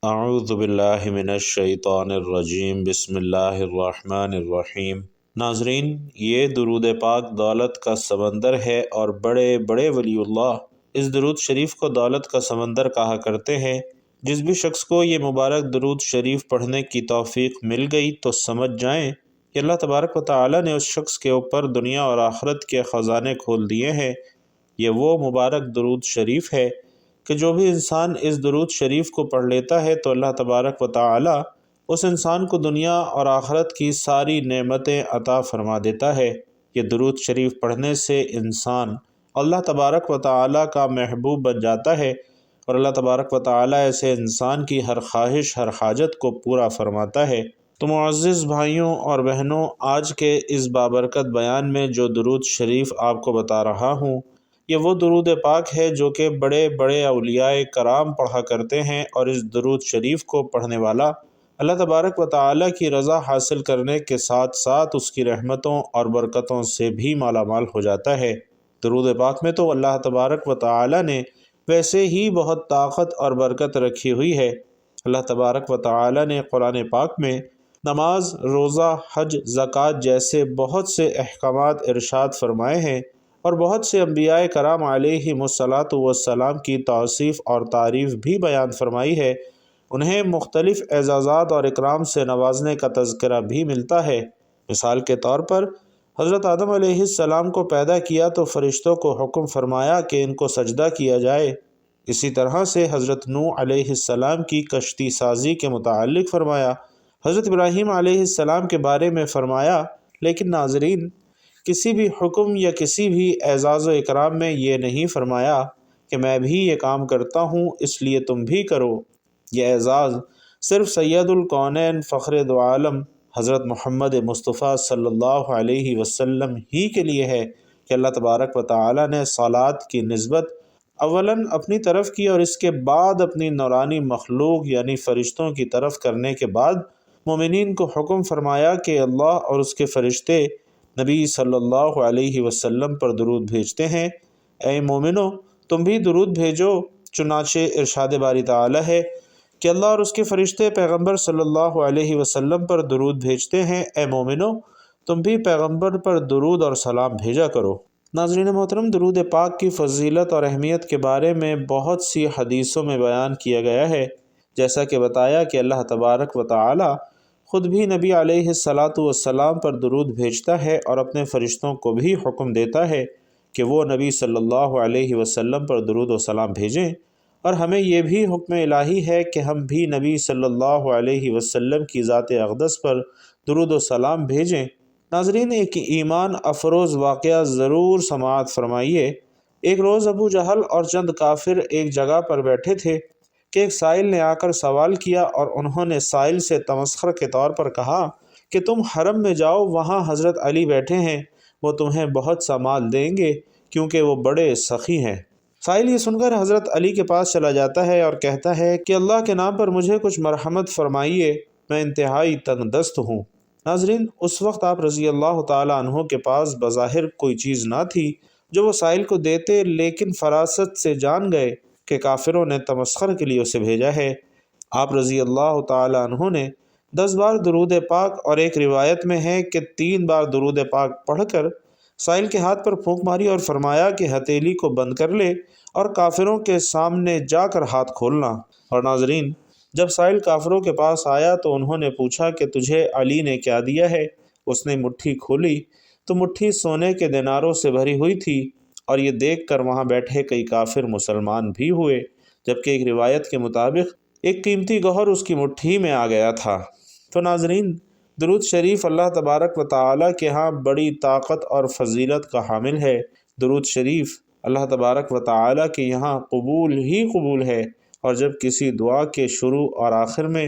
اعوذ باللہ من الشیطان الرجیم بسم اللہ الرحمن الرحیم۔ ناظرین، یہ درود پاک دولت کا سمندر ہے اور بڑے بڑے ولی اللہ اس درود شریف کو دولت کا سمندر کہا کرتے ہیں۔ جس بھی شخص کو یہ مبارک درود شریف پڑھنے کی توفیق مل گئی تو سمجھ جائیں کہ اللہ تبارک و تعالی نے اس شخص کے اوپر دنیا اور آخرت کے خزانے کھول دیے ہیں۔ یہ وہ مبارک درود شریف ہے کہ جو بھی انسان اس درود شریف کو پڑھ لیتا ہے تو اللہ تبارک و تعالی اس انسان کو دنیا اور آخرت کی ساری نعمتیں عطا فرما دیتا ہے۔ یہ درود شریف پڑھنے سے انسان اللہ تبارک و تعالی کا محبوب بن جاتا ہے اور اللہ تبارک و تعالی ایسے انسان کی ہر خواہش ہر حاجت کو پورا فرماتا ہے۔ تو معزز بھائیوں اور بہنوں، آج کے اس بابرکت بیان میں جو درود شریف آپ کو بتا رہا ہوں، یہ وہ درود پاک ہے جو کہ بڑے بڑے اولیاء کرام پڑھا کرتے ہیں، اور اس درود شریف کو پڑھنے والا اللہ تبارک و تعالی کی رضا حاصل کرنے کے ساتھ ساتھ اس کی رحمتوں اور برکتوں سے بھی مالا مال ہو جاتا ہے۔ درود پاک میں تو اللہ تبارک و تعالی نے ویسے ہی بہت طاقت اور برکت رکھی ہوئی ہے۔ اللہ تبارک و تعالی نے قرآن پاک میں نماز، روزہ، حج، زکوٰۃ جیسے بہت سے احکامات ارشاد فرمائے ہیں، اور بہت سے انبیاء کرام علیہم الصلاۃ والسلام کی توصیف اور تعریف بھی بیان فرمائی ہے۔ انہیں مختلف اعزازات اور اکرام سے نوازنے کا تذکرہ بھی ملتا ہے۔ مثال کے طور پر حضرت آدم علیہ السلام کو پیدا کیا تو فرشتوں کو حکم فرمایا کہ ان کو سجدہ کیا جائے۔ اسی طرح سے حضرت نوح علیہ السلام کی کشتی سازی کے متعلق فرمایا، حضرت ابراہیم علیہ السلام کے بارے میں فرمایا۔ لیکن ناظرین، کسی بھی حکم یا کسی بھی اعزاز و اکرام میں یہ نہیں فرمایا کہ میں بھی یہ کام کرتا ہوں اس لیے تم بھی کرو۔ یہ اعزاز صرف سید الکونین فخر دو عالم حضرت محمد مصطفیٰ صلی اللہ علیہ وسلم ہی کے لیے ہے کہ اللہ تبارک و تعالی نے صلات کی نسبت اولاً اپنی طرف کی اور اس کے بعد اپنی نورانی مخلوق یعنی فرشتوں کی طرف کرنے کے بعد مومنین کو حکم فرمایا کہ اللہ اور اس کے فرشتے نبی صلی اللہ علیہ وسلم پر درود بھیجتے ہیں۔ اے مومنو، تم بھی درود بھیجو۔ چنانچہ ارشاد باری تعالی ہے کہ اللہ اور اس کے فرشتے پیغمبر صلی اللہ علیہ وسلم پر درود بھیجتے ہیں۔ اے مومنو، تم بھی پیغمبر پر درود اور سلام بھیجا کرو۔ ناظرین محترم، درود پاک کی فضیلت اور اہمیت کے بارے میں بہت سی حدیثوں میں بیان کیا گیا ہے، جیسا کہ بتایا کہ اللہ تبارک و تعالی خود بھی نبی علیہ الصلاۃ والسلام پر درود بھیجتا ہے اور اپنے فرشتوں کو بھی حکم دیتا ہے کہ وہ نبی صلی اللہ علیہ وسلم پر درود و سلام بھیجیں، اور ہمیں یہ بھی حکم الہی ہے کہ ہم بھی نبی صلی اللہ علیہ وسلم کی ذات اقدس پر درود و سلام بھیجیں۔ ناظرین، ایک ایمان افروز واقعہ ضرور سماعت فرمائیے۔ ایک روز ابو جہل اور چند کافر ایک جگہ پر بیٹھے تھے کہ ایک سائل نے آ کر سوال کیا، اور انہوں نے سائل سے تمسخر کے طور پر کہا کہ تم حرم میں جاؤ، وہاں حضرت علی بیٹھے ہیں، وہ تمہیں بہت سا مال دیں گے کیونکہ وہ بڑے سخی ہیں۔ سائل یہ سن کر حضرت علی کے پاس چلا جاتا ہے اور کہتا ہے کہ اللہ کے نام پر مجھے کچھ مرحمت فرمائیے، میں انتہائی تنگ دست ہوں۔ ناظرین، اس وقت آپ رضی اللہ تعالیٰ عنہ کے پاس بظاہر کوئی چیز نہ تھی جو وہ سائل کو دیتے، لیکن فراست سے جان گئے کہ کافروں نے تمسخر کے لیے اسے بھیجا ہے۔ آپ رضی اللہ تعالیٰ عنہ نے 10 بار درود پاک، اور ایک روایت میں ہے کہ 3 بار درود پاک پڑھ کر سائل کے ہاتھ پر پھونک ماری اور فرمایا کہ ہتھیلی کو بند کر لے اور کافروں کے سامنے جا کر ہاتھ کھولنا۔ اور ناظرین، جب سائل کافروں کے پاس آیا تو انہوں نے پوچھا کہ تجھے علی نے کیا دیا ہے؟ اس نے مٹھی کھولی تو مٹھی سونے کے دیناروں سے بھری ہوئی تھی، اور یہ دیکھ کر وہاں بیٹھے کئی کافر مسلمان بھی ہوئے، جبکہ ایک روایت کے مطابق ایک قیمتی گوہر اس کی مٹھی میں آ گیا تھا۔ تو ناظرین، درود شریف اللہ تبارک و تعالی کے ہاں بڑی طاقت اور فضیلت کا حامل ہے۔ درود شریف اللہ تبارک و تعالی کے یہاں قبول ہی قبول ہے، اور جب کسی دعا کے شروع اور آخر میں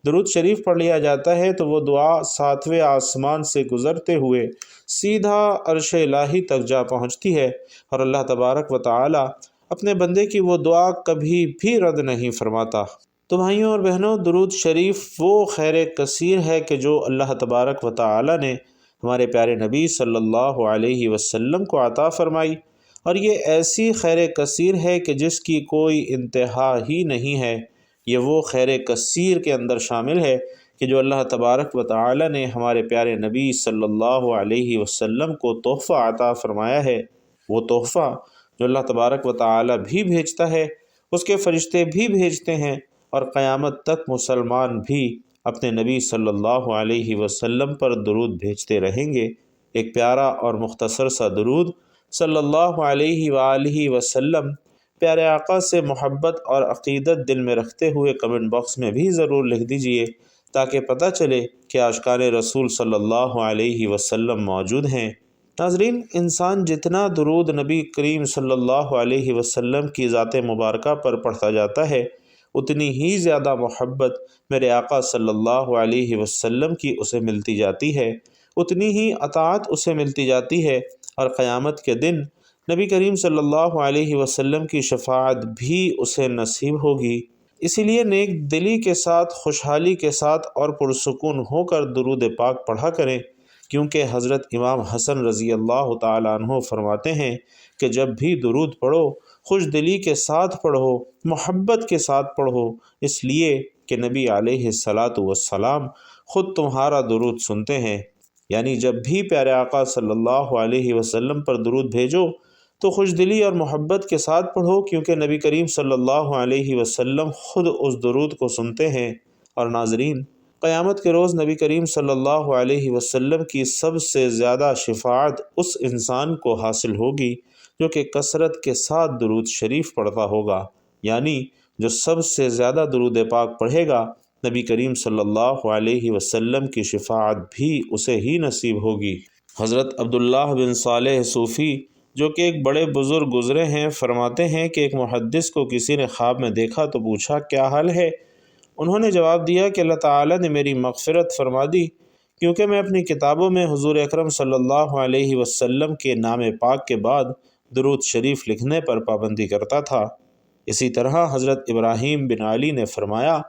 درود شریف پڑھ لیا جاتا ہے تو وہ دعا 7ویں آسمان سے گزرتے ہوئے سیدھا عرش الہی تک جا پہنچتی ہے، اور اللہ تبارک و تعالی اپنے بندے کی وہ دعا کبھی بھی رد نہیں فرماتا۔ تو بھائیوں اور بہنوں، درود شریف وہ خیر کثیر ہے کہ جو اللہ تبارک و تعالی نے ہمارے پیارے نبی صلی اللہ علیہ وسلم کو عطا فرمائی، اور یہ ایسی خیر کثیر ہے کہ جس کی کوئی انتہا ہی نہیں ہے۔ یہ وہ خیر کثیر کے اندر شامل ہے کہ جو اللہ تبارک و تعالی نے ہمارے پیارے نبی صلی اللہ علیہ وسلم کو تحفہ عطا فرمایا ہے۔ وہ تحفہ جو اللہ تبارک و تعالی بھی بھیجتا ہے، اس کے فرشتے بھی بھیجتے ہیں، اور قیامت تک مسلمان بھی اپنے نبی صلی اللہ علیہ وسلم پر درود بھیجتے رہیں گے۔ ایک پیارا اور مختصر سا درود صلی اللہ علیہ وآلہ وسلم پیارے آقا سے محبت اور عقیدت دل میں رکھتے ہوئے کمنٹ باکس میں بھی ضرور لکھ دیجئے، تاکہ پتہ چلے کہ عاشقان رسول صلی اللہ علیہ وسلم موجود ہیں۔ ناظرین، انسان جتنا درود نبی کریم صلی اللہ علیہ وسلم کی ذات مبارکہ پر پڑھتا جاتا ہے، اتنی ہی زیادہ محبت میرے آقا صلی اللہ علیہ وسلم کی اسے ملتی جاتی ہے، اتنی ہی اطاعت اسے ملتی جاتی ہے، اور قیامت کے دن نبی کریم صلی اللہ علیہ وسلم کی شفاعت بھی اسے نصیب ہوگی۔ اسی لیے نیک دلی کے ساتھ، خوشحالی کے ساتھ اور پرسکون ہو کر درود پاک پڑھا کریں، کیونکہ حضرت امام حسن رضی اللہ تعالیٰ عنہ فرماتے ہیں کہ جب بھی درود پڑھو، خوش دلی کے ساتھ پڑھو، محبت کے ساتھ پڑھو، اس لیے کہ نبی علیہ السلام خود تمہارا درود سنتے ہیں۔ یعنی جب بھی پیارے آقا صلی اللہ علیہ وسلم پر درود بھیجو تو خوش دلی اور محبت کے ساتھ پڑھو، کیونکہ نبی کریم صلی اللہ علیہ وسلم خود اس درود کو سنتے ہیں۔ اور ناظرین، قیامت کے روز نبی کریم صلی اللہ علیہ وسلم کی سب سے زیادہ شفاعت اس انسان کو حاصل ہوگی جو کہ کثرت کے ساتھ درود شریف پڑھتا ہوگا، یعنی جو سب سے زیادہ درود پاک پڑھے گا، نبی کریم صلی اللہ علیہ وسلم کی شفاعت بھی اسے ہی نصیب ہوگی۔ حضرت عبداللہ بن صالح صوفی، جو کہ ایک بڑے بزرگ گزرے ہیں، فرماتے ہیں کہ ایک محدث کو کسی نے خواب میں دیکھا تو پوچھا کیا حال ہے؟ انہوں نے جواب دیا کہ اللہ تعالیٰ نے میری مغفرت فرما دی، کیونکہ میں اپنی کتابوں میں حضور اکرم صلی اللہ علیہ وسلم کے نام پاک کے بعد درود شریف لکھنے پر پابندی کرتا تھا۔ اسی طرح حضرت ابراہیم بن علی نے فرمایا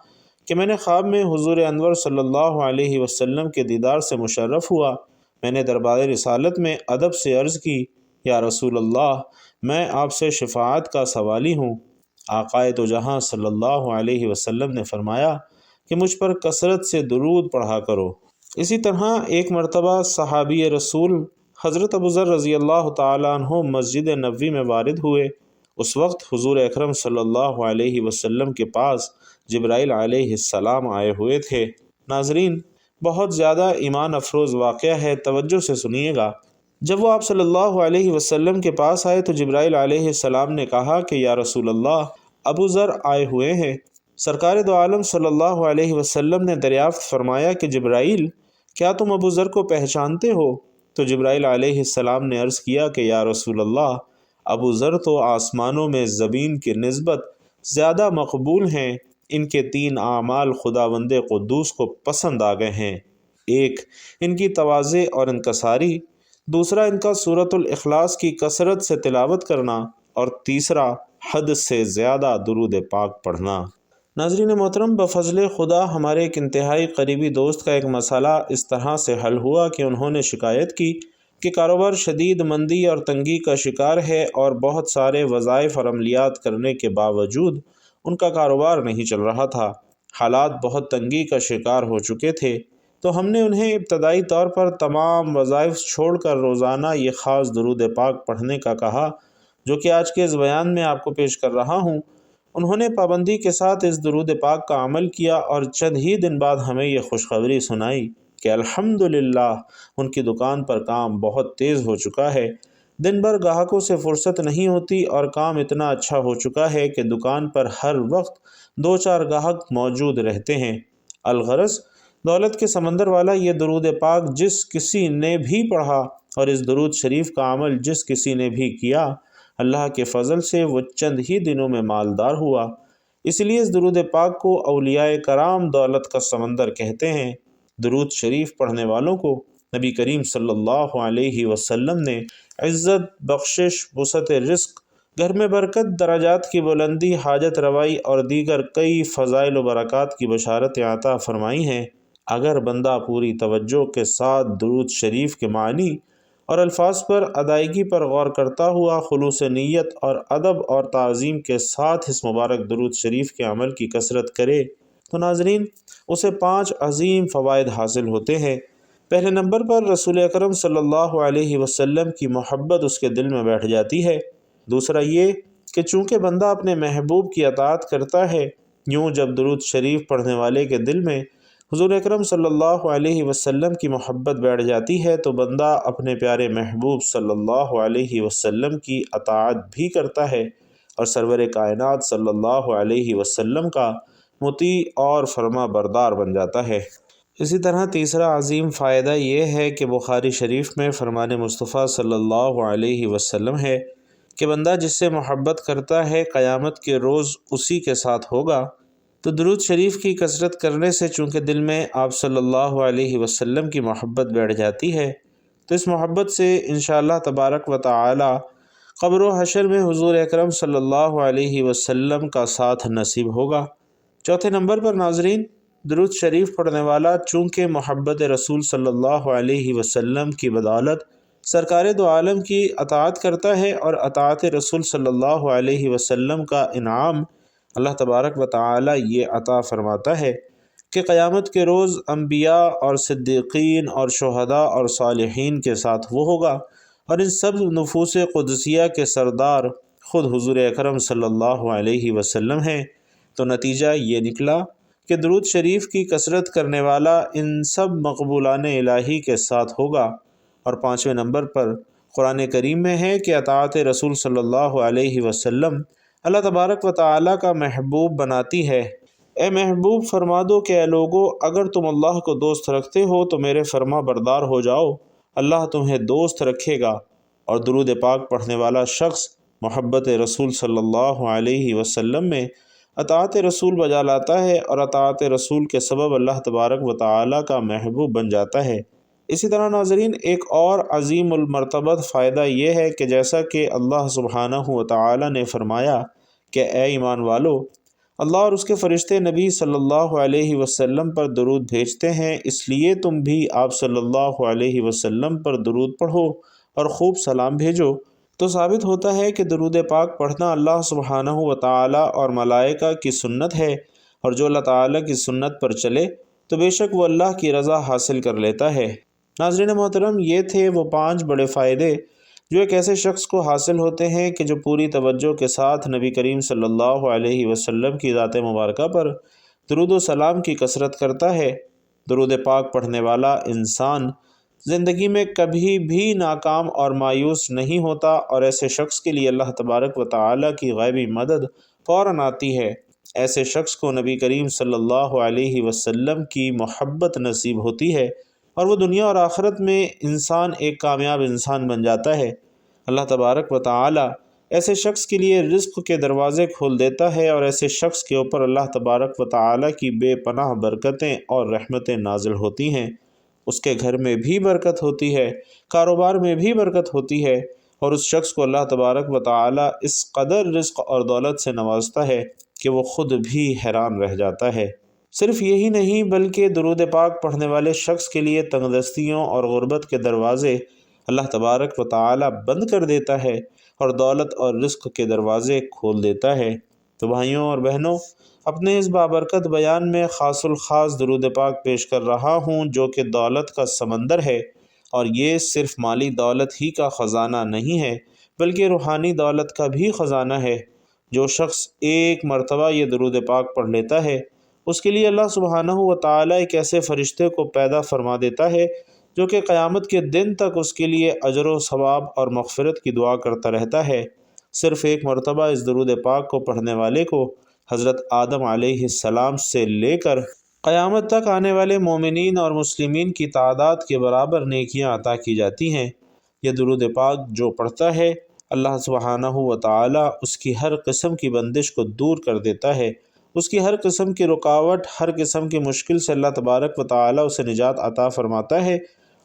کہ میں نے خواب میں حضور انور صلی اللہ علیہ وسلم کے دیدار سے مشرف ہوا۔ میں نے دربار رسالت میں ادب سے عرض کی، یا رسول اللہ، میں آپ سے شفاعت کا سوالی ہوں۔ آقائے دو جہاں صلی اللہ علیہ وسلم نے فرمایا کہ مجھ پر کثرت سے درود پڑھا کرو۔ اسی طرح ایک مرتبہ صحابی رسول حضرت ابوذر رضی اللہ تعالیٰ عنہ مسجد نبوی میں وارد ہوئے۔ اس وقت حضور اکرم صلی اللہ علیہ وسلم کے پاس جبرائیل علیہ السلام آئے ہوئے تھے۔ ناظرین، بہت زیادہ ایمان افروز واقعہ ہے، توجہ سے سنیے گا۔ جب وہ آپ صلی اللہ علیہ وسلم کے پاس آئے تو جبرائیل علیہ السلام نے کہا کہ یا رسول اللہ، ابوذر آئے ہوئے ہیں۔ سرکار دو عالم صلی اللہ علیہ وسلم نے دریافت فرمایا کہ جبرائیل، کیا تم ابوذر کو پہچانتے ہو؟ تو جبرائیل علیہ السلام نے عرض کیا کہ یا رسول اللہ، ابوذر تو آسمانوں میں زمین کی نسبت زیادہ مقبول ہیں، ان کے 3 اعمال خداوند قدوس کو پسند آ گئے ہیں۔ ایک، ان کی تواضع اور انکساری، دوسرا ان کا سورۃ الاخلاص کی کثرت سے تلاوت کرنا، اور تیسرا حد سے زیادہ درود پاک پڑھنا۔ ناظرین محترم، بفضل خدا ہمارے ایک انتہائی قریبی دوست کا ایک مسئلہ اس طرح سے حل ہوا کہ انہوں نے شکایت کی کہ کاروبار شدید مندی اور تنگی کا شکار ہے، اور بہت سارے وظائف اور عملیات کرنے کے باوجود ان کا کاروبار نہیں چل رہا تھا۔ حالات بہت تنگی کا شکار ہو چکے تھے، تو ہم نے انہیں ابتدائی طور پر تمام وظائف چھوڑ کر روزانہ یہ خاص درود پاک پڑھنے کا کہا، جو کہ آج کے اس بیان میں آپ کو پیش کر رہا ہوں۔ انہوں نے پابندی کے ساتھ اس درود پاک کا عمل کیا، اور چند ہی دن بعد ہمیں یہ خوشخبری سنائی کہ الحمدللہ ان کی دکان پر کام بہت تیز ہو چکا ہے۔ دن بھر گاہکوں سے فرصت نہیں ہوتی، اور کام اتنا اچھا ہو چکا ہے کہ دکان پر ہر وقت 2-4 گاہک موجود رہتے ہیں۔ الغرض، دولت کے سمندر والا یہ درود پاک جس کسی نے بھی پڑھا اور اس درود شریف کا عمل جس کسی نے بھی کیا، اللہ کے فضل سے وہ چند ہی دنوں میں مالدار ہوا۔ اس لیے اس درود پاک کو اولیاء کرام دولت کا سمندر کہتے ہیں۔ درود شریف پڑھنے والوں کو نبی کریم صلی اللہ علیہ وسلم نے عزت، بخشش، وسعت رزق، گھر میں برکت، درجات کی بلندی، حاجت روائی اور دیگر کئی فضائل و برکات کی بشارتیں عطا فرمائی ہیں۔ اگر بندہ پوری توجہ کے ساتھ درود شریف کے معنی اور الفاظ پر ادائیگی پر غور کرتا ہوا خلوص نیت اور ادب اور تعظیم کے ساتھ اس مبارک درود شریف کے عمل کی کثرت کرے تو ناظرین اسے 5 عظیم فوائد حاصل ہوتے ہیں۔ پہلے نمبر پر رسول اکرم صلی اللہ علیہ وسلم کی محبت اس کے دل میں بیٹھ جاتی ہے۔ دوسرا یہ کہ چونکہ بندہ اپنے محبوب کی اطاعت کرتا ہے، یوں جب درود شریف پڑھنے والے کے دل میں حضور اکرم صلی اللہ علیہ وسلم کی محبت بیٹھ جاتی ہے تو بندہ اپنے پیارے محبوب صلی اللہ علیہ وسلم کی اطاعت بھی کرتا ہے اور سرور کائنات صلی اللہ علیہ وسلم کا مطیع اور فرما بردار بن جاتا ہے۔ اسی طرح تیسرا عظیم فائدہ یہ ہے کہ بخاری شریف میں فرمان مصطفیٰ صلی اللہ علیہ وسلم ہے کہ بندہ جس سے محبت کرتا ہے قیامت کے روز اسی کے ساتھ ہوگا۔ تو درود شریف کی کثرت کرنے سے چونکہ دل میں آپ صلی اللہ علیہ وسلم کی محبت بیٹھ جاتی ہے تو اس محبت سے انشاءاللہ تبارک و تعالی قبر و حشر میں حضور اکرم صلی اللہ علیہ وسلم کا ساتھ نصیب ہوگا۔ چوتھے نمبر پر ناظرین درود شریف پڑھنے والا چونکہ محبت رسول صلی اللہ علیہ وسلم کی بدولت سرکار دو عالم کی اطاعت کرتا ہے اور اطاعت رسول صلی اللہ علیہ وسلم کا انعام اللہ تبارک و تعالی یہ عطا فرماتا ہے کہ قیامت کے روز انبیاء اور صدیقین اور شہداء اور صالحین کے ساتھ وہ ہوگا اور ان سب نفوس قدسیہ کے سردار خود حضور اکرم صلی اللہ علیہ وسلم ہیں۔ تو نتیجہ یہ نکلا کہ درود شریف کی کثرت کرنے والا ان سب مقبولان الہی کے ساتھ ہوگا۔ اور 5ویں نمبر پر قرآن کریم میں ہے کہ اطاعت رسول صلی اللہ علیہ وسلم اللہ تبارک و تعالی کا محبوب بناتی ہے۔ اے محبوب فرما دو کہ اے لوگو اگر تم اللہ کو دوست رکھتے ہو تو میرے فرما بردار ہو جاؤ، اللہ تمہیں دوست رکھے گا۔ اور درود پاک پڑھنے والا شخص محبت رسول صلی اللہ علیہ وسلم میں اطاعت رسول بجا لاتا ہے اور اطاعت رسول کے سبب اللہ تبارک و تعالی کا محبوب بن جاتا ہے۔ اسی طرح ناظرین ایک اور عظیم المرتبت فائدہ یہ ہے کہ جیسا کہ اللہ سبحانہ و تعالی نے فرمایا کہ اے ایمان والو اللہ اور اس کے فرشتے نبی صلی اللہ علیہ وسلم پر درود بھیجتے ہیں، اس لیے تم بھی آپ صلی اللہ علیہ وسلم پر درود پڑھو اور خوب سلام بھیجو۔ تو ثابت ہوتا ہے کہ درود پاک پڑھنا اللہ سبحانہ و تعالی اور ملائکہ کی سنت ہے، اور جو اللہ تعالی کی سنت پر چلے تو بے شک وہ اللہ کی رضا حاصل کر لیتا ہے۔ ناظرین محترم یہ تھے وہ 5 بڑے فائدے جو ایک ایسے شخص کو حاصل ہوتے ہیں کہ جو پوری توجہ کے ساتھ نبی کریم صلی اللہ علیہ وسلم کی ذات مبارکہ پر درود و سلام کی کثرت کرتا ہے۔ درود پاک پڑھنے والا انسان زندگی میں کبھی بھی ناکام اور مایوس نہیں ہوتا اور ایسے شخص کے لیے اللہ تبارک و تعالی کی غیبی مدد فوراً آتی ہے۔ ایسے شخص کو نبی کریم صلی اللہ علیہ وسلم کی محبت نصیب ہوتی ہے اور وہ دنیا اور آخرت میں انسان ایک کامیاب انسان بن جاتا ہے۔ اللہ تبارک و تعالی ایسے شخص کے لیے رزق کے دروازے کھول دیتا ہے اور ایسے شخص کے اوپر اللہ تبارک و تعالی کی بے پناہ برکتیں اور رحمتیں نازل ہوتی ہیں۔ اس کے گھر میں بھی برکت ہوتی ہے، کاروبار میں بھی برکت ہوتی ہے اور اس شخص کو اللہ تبارک و تعالی اس قدر رزق اور دولت سے نوازتا ہے کہ وہ خود بھی حیران رہ جاتا ہے۔ صرف یہی نہیں بلکہ درود پاک پڑھنے والے شخص کے لیے تنگ دستیوں اور غربت کے دروازے اللہ تبارک و تعالی بند کر دیتا ہے اور دولت اور رزق کے دروازے کھول دیتا ہے۔ تو بھائیوں اور بہنوں اپنے اس بابرکت بیان میں خاص الخاص درود پاک پیش کر رہا ہوں جو کہ دولت کا سمندر ہے، اور یہ صرف مالی دولت ہی کا خزانہ نہیں ہے بلکہ روحانی دولت کا بھی خزانہ ہے۔ جو شخص ایک مرتبہ یہ درود پاک پڑھ لیتا ہے اس کے لیے اللہ سبحانہ و تعالی ایک ایسے فرشتے کو پیدا فرما دیتا ہے جو کہ قیامت کے دن تک اس کے لیے اجر و ثواب اور مغفرت کی دعا کرتا رہتا ہے۔ صرف ایک مرتبہ اس درود پاک کو پڑھنے والے کو حضرت آدم علیہ السلام سے لے کر قیامت تک آنے والے مومنین اور مسلمین کی تعداد کے برابر نیکیاں عطا کی جاتی ہیں۔ یہ درود پاک جو پڑھتا ہے اللہ سبحانہ و تعالی اس کی ہر قسم کی بندش کو دور کر دیتا ہے، اس کی ہر قسم کی رکاوٹ، ہر قسم کی مشکل سے اللہ تبارک و تعالی اسے نجات عطا فرماتا ہے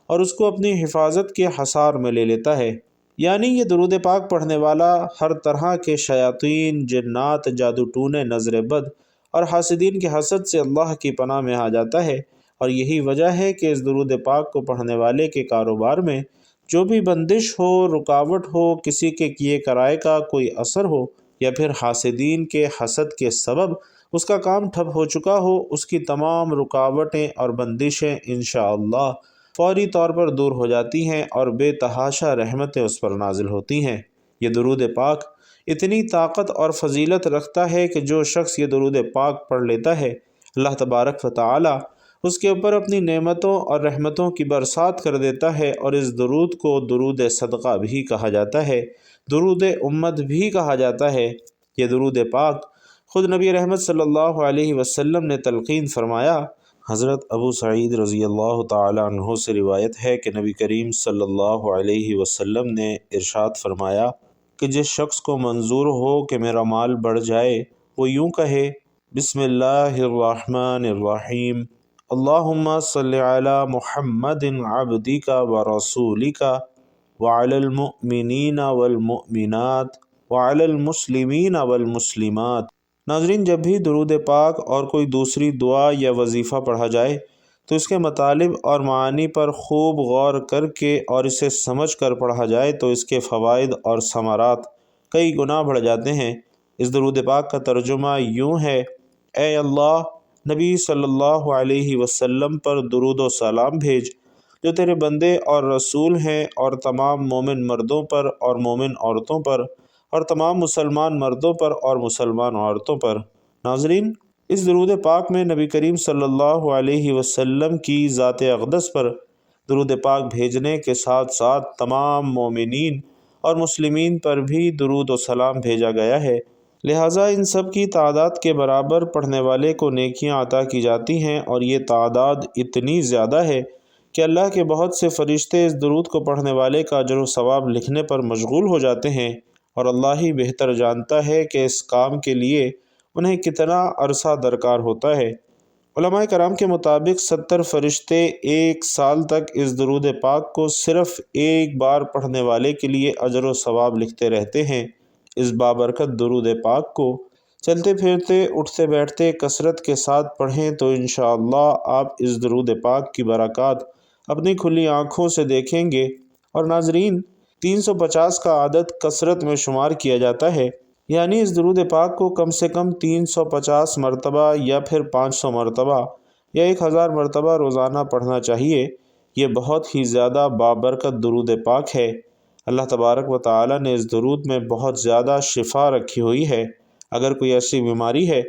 اور اس کو اپنی حفاظت کے حصار میں لے لیتا ہے۔ یعنی یہ درود پاک پڑھنے والا ہر طرح کے شیاطین، جنات، جادو ٹونے، نظر بد اور حاسدین کے حسد سے اللہ کی پناہ میں آ جاتا ہے، اور یہی وجہ ہے کہ اس درود پاک کو پڑھنے والے کے کاروبار میں جو بھی بندش ہو، رکاوٹ ہو، کسی کے کیے کرائے کا کوئی اثر ہو، یا پھر حاسدین کے حسد کے سبب اس کا کام ٹھپ ہو چکا ہو، اس کی تمام رکاوٹیں اور بندشیں انشاءاللہ فوری طور پر دور ہو جاتی ہیں اور بے تحاشا رحمتیں اس پر نازل ہوتی ہیں۔ یہ درود پاک اتنی طاقت اور فضیلت رکھتا ہے کہ جو شخص یہ درود پاک پڑھ لیتا ہے، اللہ تبارک و تعالی اس کے اوپر اپنی نعمتوں اور رحمتوں کی برسات کر دیتا ہے، اور اس درود کو درود صدقہ بھی کہا جاتا ہے، درود امت بھی کہا جاتا ہے۔ یہ درود پاک خود نبی رحمت صلی اللہ علیہ وسلم نے تلقین فرمایا۔ حضرت ابو سعید رضی اللہ تعالی عنہ سے روایت ہے کہ نبی کریم صلی اللہ علیہ وسلم نے ارشاد فرمایا کہ جس شخص کو منظور ہو کہ میرا مال بڑھ جائے، وہ یوں کہے: بسم اللہ الرحمن الرحیم، اللہم صلی علی محمد عبدک ورسولک وعلی المؤمنین والمؤمنات وعلی المسلمین والمسلمات۔ ناظرین، جب بھی درود پاک اور کوئی دوسری دعا یا وظیفہ پڑھا جائے تو اس کے مطالب اور معانی پر خوب غور کر کے اور اسے سمجھ کر پڑھا جائے تو اس کے فوائد اور ثمرات کئی گنا بڑھ جاتے ہیں۔ اس درود پاک کا ترجمہ یوں ہے: اے اللہ، نبی صلی اللہ علیہ وسلم پر درود و سلام بھیج، جو تیرے بندے اور رسول ہیں، اور تمام مومن مردوں پر اور مومن عورتوں پر، اور تمام مسلمان مردوں پر اور مسلمان عورتوں پر۔ ناظرین، اس درود پاک میں نبی کریم صلی اللہ علیہ وسلم کی ذات اقدس پر درود پاک بھیجنے کے ساتھ ساتھ تمام مومنین اور مسلمین پر بھی درود و سلام بھیجا گیا ہے، لہٰذا ان سب کی تعداد کے برابر پڑھنے والے کو نیکیاں عطا کی جاتی ہیں، اور یہ تعداد اتنی زیادہ ہے کہ اللہ کے بہت سے فرشتے اس درود کو پڑھنے والے کا اجر و ثواب لکھنے پر مشغول ہو جاتے ہیں، اور اللہ ہی بہتر جانتا ہے کہ اس کام کے لیے انہیں کتنا عرصہ درکار ہوتا ہے۔ علماء کرام کے مطابق 70 فرشتے ایک سال تک اس درود پاک کو صرف ایک بار پڑھنے والے کے لیے اجر و ثواب لکھتے رہتے ہیں۔ اس بابرکت درود پاک کو چلتے پھرتے، اٹھتے بیٹھتے کثرت کے ساتھ پڑھیں تو انشاءاللہ آپ اس درود پاک کی برکات اپنی کھلی آنکھوں سے دیکھیں گے۔ اور ناظرین، 350 کا عدد کثرت میں شمار کیا جاتا ہے، یعنی اس درود پاک کو کم سے کم 350 مرتبہ یا پھر 500 مرتبہ یا 1000 مرتبہ روزانہ پڑھنا چاہیے۔ یہ بہت ہی زیادہ بابرکت درود پاک ہے۔ اللہ تبارک و تعالی نے اس درود میں بہت زیادہ شفا رکھی ہوئی ہے۔ اگر کوئی ایسی بیماری ہے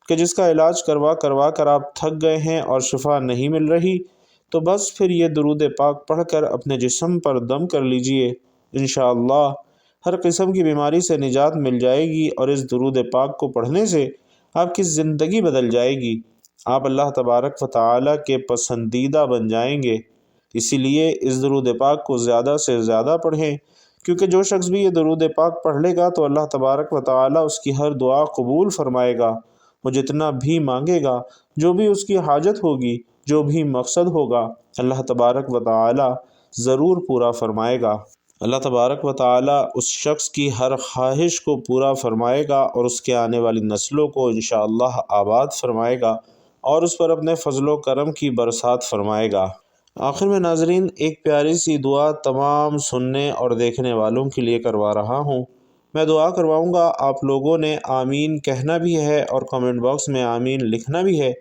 کہ جس کا علاج کروا کر آپ تھک گئے ہیں اور شفا نہیں مل رہی، تو بس پھر یہ درود پاک پڑھ کر اپنے جسم پر دم کر لیجئے، انشاءاللہ ہر قسم کی بیماری سے نجات مل جائے گی، اور اس درود پاک کو پڑھنے سے آپ کی زندگی بدل جائے گی، آپ اللہ تبارک و تعالی کے پسندیدہ بن جائیں گے۔ اسی لیے اس درود پاک کو زیادہ سے زیادہ پڑھیں، کیونکہ جو شخص بھی یہ درود پاک پڑھ لے گا تو اللہ تبارک و تعالی اس کی ہر دعا قبول فرمائے گا۔ وہ جتنا بھی مانگے گا، جو بھی اس کی حاجت ہوگی، جو بھی مقصد ہوگا، اللہ تبارک و تعالی ضرور پورا فرمائے گا۔ اللہ تبارک و تعالی اس شخص کی ہر خواہش کو پورا فرمائے گا، اور اس کے آنے والی نسلوں کو انشاءاللہ آباد فرمائے گا، اور اس پر اپنے فضل و کرم کی برسات فرمائے گا۔ آخر میں ناظرین، ایک پیاری سی دعا تمام سننے اور دیکھنے والوں کے لیے کروا رہا ہوں۔ میں دعا کرواؤں گا، آپ لوگوں نے آمین کہنا بھی ہے اور کمنٹ باکس میں آمین لکھنا بھی ہے،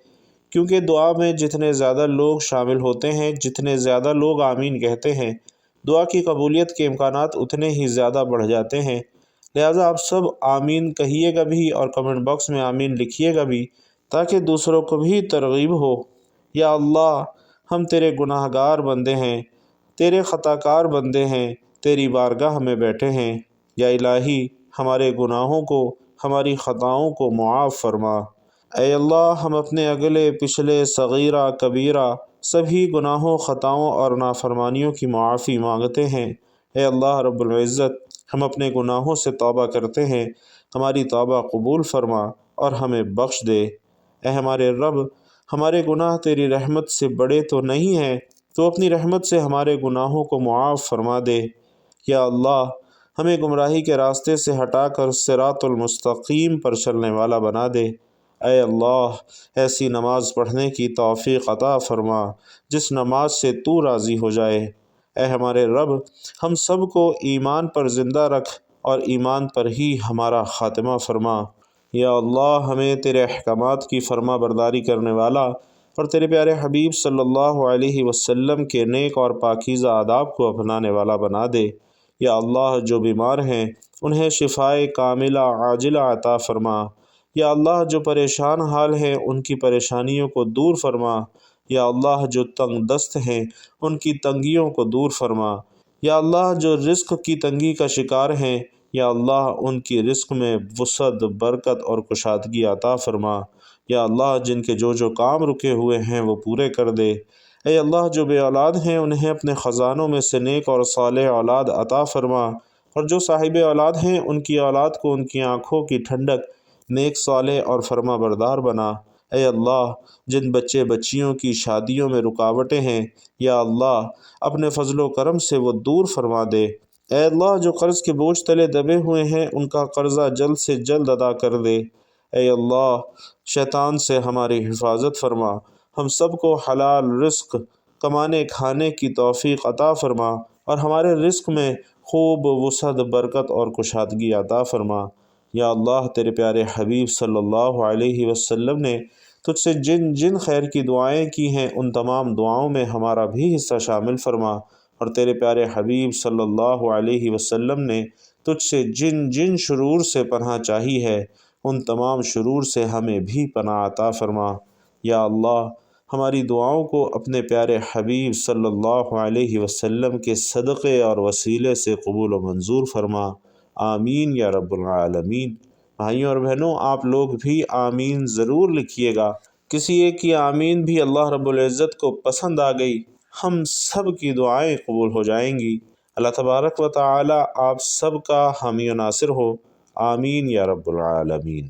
کیونکہ دعا میں جتنے زیادہ لوگ شامل ہوتے ہیں، جتنے زیادہ لوگ آمین کہتے ہیں، دعا کی قبولیت کے امکانات اتنے ہی زیادہ بڑھ جاتے ہیں۔ لہٰذا آپ سب آمین کہیے گا بھی اور کمنٹ باکس میں آمین لکھیے گا بھی، تاکہ دوسروں کو بھی ترغیب ہو۔ یا اللہ، ہم تیرے گناہ گار بندے ہیں، تیرے خطا کار بندے ہیں، تیری بارگاہ میں بیٹھے ہیں۔ یا الہی، ہمارے گناہوں کو، ہماری خطاؤں کو معاف فرما۔ اے اللہ، ہم اپنے اگلے پچھلے صغیرہ کبیرہ سبھی گناہوں، خطاؤں اور نافرمانیوں کی معافی مانگتے ہیں۔ اے اللہ رب العزت، ہم اپنے گناہوں سے توبہ کرتے ہیں، ہماری توبہ قبول فرما اور ہمیں بخش دے۔ اے ہمارے رب، ہمارے گناہ تیری رحمت سے بڑے تو نہیں ہیں، تو اپنی رحمت سے ہمارے گناہوں کو معاف فرما دے۔ یا اللہ، ہمیں گمراہی کے راستے سے ہٹا کر صراط المستقیم پر چلنے والا بنا دے۔ اے اللہ، ایسی نماز پڑھنے کی توفیق عطا فرما جس نماز سے تو راضی ہو جائے۔ اے ہمارے رب، ہم سب کو ایمان پر زندہ رکھ اور ایمان پر ہی ہمارا خاتمہ فرما۔ یا اللہ، ہمیں تیرے احکامات کی فرما برداری کرنے والا اور تیرے پیارے حبیب صلی اللہ علیہ وسلم کے نیک اور پاکیزہ آداب کو اپنانے والا بنا دے۔ یا اللہ، جو بیمار ہیں انہیں شفائے کاملہ عاجلہ عطا فرما۔ یا اللہ، جو پریشان حال ہیں ان کی پریشانیوں کو دور فرما۔ یا اللہ، جو تنگ دست ہیں ان کی تنگیوں کو دور فرما۔ یا اللہ، جو رزق کی تنگی کا شکار ہیں، یا اللہ ان کی رزق میں وسعت، برکت اور کشادگی عطا فرما۔ یا اللہ، جن کے جو کام رکے ہوئے ہیں وہ پورے کر دے۔ اے اللہ، جو بے اولاد ہیں انہیں اپنے خزانوں میں سے نیک اور صالح اولاد عطا فرما، اور جو صاحب اولاد ہیں ان کی اولاد کو ان کی آنکھوں کی ٹھنڈک، نیک صالح اور فرما بردار بنا۔ اے اللہ، جن بچے بچیوں کی شادیوں میں رکاوٹیں ہیں، یا اللہ اپنے فضل و کرم سے وہ دور فرما دے۔ اے اللہ، جو قرض کے بوجھ تلے دبے ہوئے ہیں ان کا قرضہ جلد سے جلد ادا کر دے۔ اے اللہ، شیطان سے ہماری حفاظت فرما، ہم سب کو حلال رزق کمانے کھانے کی توفیق عطا فرما، اور ہمارے رزق میں خوب وسعت، برکت اور کشادگی عطا فرما۔ یا اللہ، تیرے پیارے حبیب صلی اللہ علیہ وسلم نے تجھ سے جن جن خیر کی دعائیں کی ہیں ان تمام دعاؤں میں ہمارا بھی حصہ شامل فرما، اور تیرے پیارے حبیب صلی اللہ علیہ وسلم نے تجھ سے جن جن شرور سے پناہ چاہی ہے ان تمام شرور سے ہمیں بھی پناہ عطا فرما۔ یا اللہ، ہماری دعاؤں کو اپنے پیارے حبیب صلی اللہ علیہ وسلم کے صدقے اور وسیلے سے قبول و منظور فرما۔ آمین یا رب العالمین۔ بھائیوں اور بہنوں، آپ لوگ بھی آمین ضرور لکھیے گا۔ کسی ایک کی آمین بھی اللہ رب العزت کو پسند آ گئی، ہم سب کی دعائیں قبول ہو جائیں گی۔ اللہ تبارک و تعالی آپ سب کا حامی و ناصر ہو۔ آمین یا رب العالمین۔